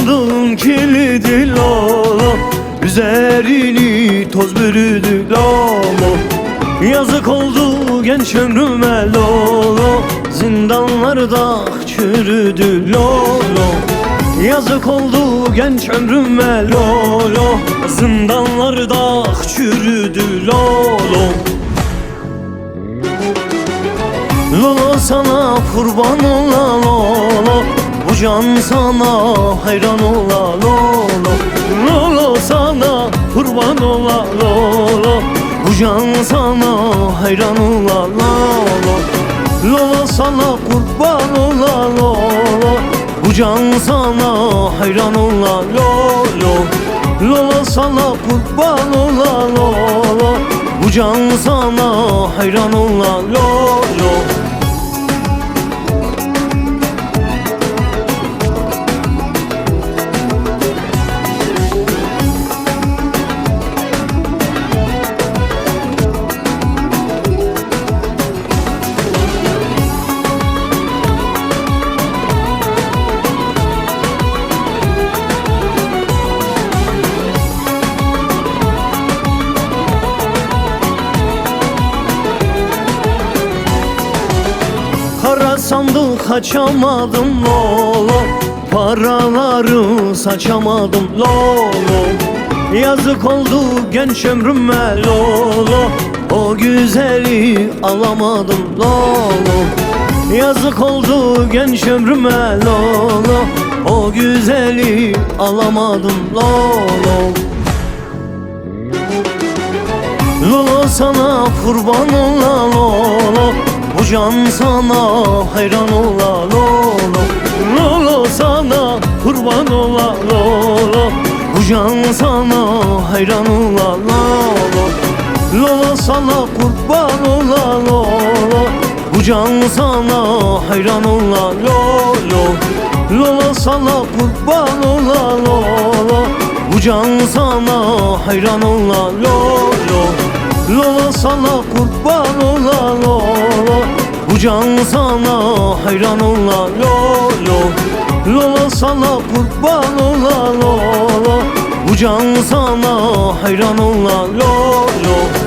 sandığın kilidi lolo, üzerini toz bürüdü lolo. Yazık oldu genç ömrüme lolo, zindanlarda çürüdü lolo. Yazık oldu genç ömrüme lolo, zindanlarda çürüdü lolo. Lolo sana kurban ola lolo, bu can sana hayran ola lolo. Lolo sana kurban ola lolo, bu can sana hayran ola lolo. Lolo sana kurban ola lolo, bu can sana hayran ola lolo. Lolo sana kurban ola lolo, bu can sana hayran ola lolo. Kara sandık açamadım lolo, paraları saçamadım lolo. Yazık oldu genç ömrüme lolo, o güzeli alamadım lolo. Yazık oldu genç ömrüme lolo, o güzeli alamadım lolo. Lolo sana kurban ola lolo, bu can sana hayran ola lolo. Lolo sana kurban ola lolo, bu can sana hayran ola lolo. Lolo sana kurban ola lolo, bu can sana hayran ola lolo. Lolo sana kurban ola lolo, bu can sana hayran ola lolo. Lolo sana kurban ola lolo, bu can sana hayran ola lolo. Lolo sana kurban ola lolo, bu can sana hayran ola lolo.